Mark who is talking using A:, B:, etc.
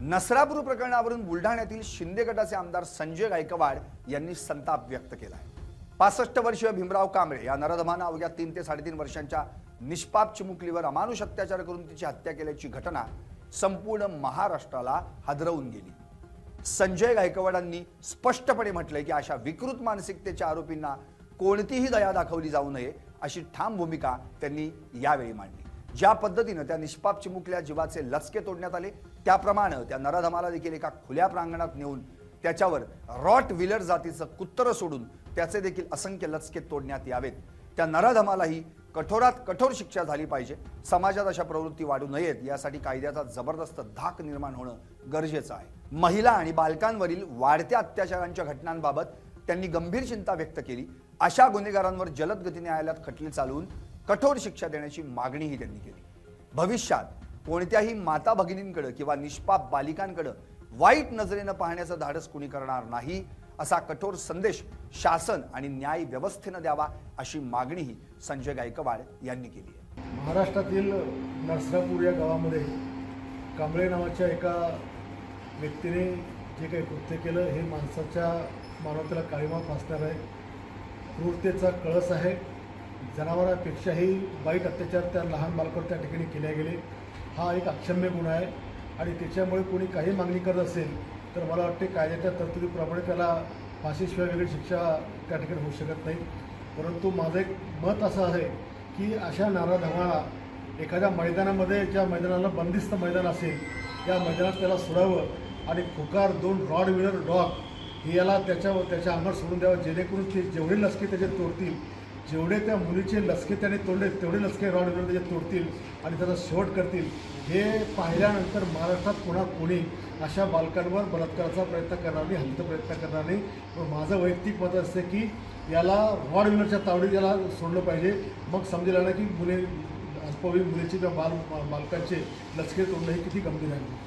A: नसरापूर प्रकरणावरून बुलढाण्यातील शिंदे गटाचे आमदार संजय गायकवाड यांनी संताप व्यक्त केला आहे। 65 वर्षीय भीमराव कांबळे या नराधमानं अवघ्या 3 ते 3.5 वर्षांच्या निष्पाप चिमुकलीवर अमानुष अत्याचार करून तिची हत्या केल्याची घटना संपूर्ण महाराष्ट्राला हादरवून गेली। संजय गायकवाडांनी स्पष्टपणे म्हटलंय की अशा विकृत मानसिकतेच्या आरोपींना कोणतीही दया दाखवली जाऊ नये अशी ठाम भूमिका त्यांनी यावेळी मांडली। ज्या पद्धतीने त्या निष्पाप चिमुकल्या जीवाचे लचके तोडण्यात आले त्याप्रमाणे त्या नराधमाला देखील एका खुल्या प्रांगणात नेऊन त्याच्यावर रॉट व्हीलर जातीचं कुत्तर सोडून त्याचे देखील असंख्य लचके तोडण्यात यावेत। त्या नराधमालाही कठोरात कठोर शिक्षा झाली पाहिजे। समाजात अशा प्रवृत्ती वाढू नयेत यासाठी कायद्याचा जबरदस्त धाक निर्माण होणं गरजेचं आहे। महिला आणि बालकांवरील वाढत्या अत्याचारांच्या घटनांबाबत त्यांनी गंभीर चिंता व्यक्त केली। अशा गुन्हेगारांवर जलद गतीने न्यायालयात खटले चालवून कठोर शिक्षा देण्याची मागणीही त्यांनी केली। भविष्यात कोणत्याही माता भगिनींकडे किंवा निष्पाप बालिकांकडे वाईट नजरेने पाहण्याचं धाडस कुणी करणार नाही असा कठोर संदेश शासन आणि न्याय व्यवस्थेने द्यावा अशी मागणीही संजय गायकवाड यांनी केली आहे।
B: महाराष्ट्रातील नरसरापूर या गावामध्ये कांबळे नावाच्या एका व्यक्तीने जे काही कृत्य केलं हे माणसाच्या मानवतेला काळीमा फासणार आहे। क्रूरतेचा कळस आहे। जनावरांपेक्षाही वाईट अत्याचार त्या लहान बालकांवर त्या ठिकाणी केले गेले। हा एक अक्षम्य गुन्हा आहे आणि त्याच्यामुळे कोणी काही मागणी करत असेल तर मला वाटते कायद्याच्या तरतुदीप्रमाणे त्याला फाशीशिवाय वेगळी शिक्षा त्या ठिकाणी होऊ शकत नाही। परंतु माझं एक मत असं आहे की अशा नराधमाला एखाद्या मैदानामध्ये ज्या मैदानाला बंदिस्त मैदान असेल त्या मैदानात त्याला सोडावं आणि खुकार 2 रॉड व्हीलर डॉग हे याला त्याच्या अंगावर सोडून द्यावं, जेणेकरून ते जेवढे लचके त्याचे तोडतील, जेवढे त्या मुलीचे लचके त्याने तोडले तेवढे लचके रॉड व्हीलर त्याचे तोडतील आणि त्याचा शेवट करतील। हे पाहिल्यानंतर महाराष्ट्रात पुन्हा कोणी अशा बालकांवर बलात्काराचा प्रयत्न करणार नाही, हल्ल्याचा प्रयत्न करणार नाही। पण माझं वैयक्तिक मत असते की याला रॉड व्हीलरच्या तावडीत याला सोडलं पाहिजे। मग समजेल ना की मुले अल्पवयीन मुलीचे किंवा बालकांचे लचके तोडणं हे किती गंभीर आहे।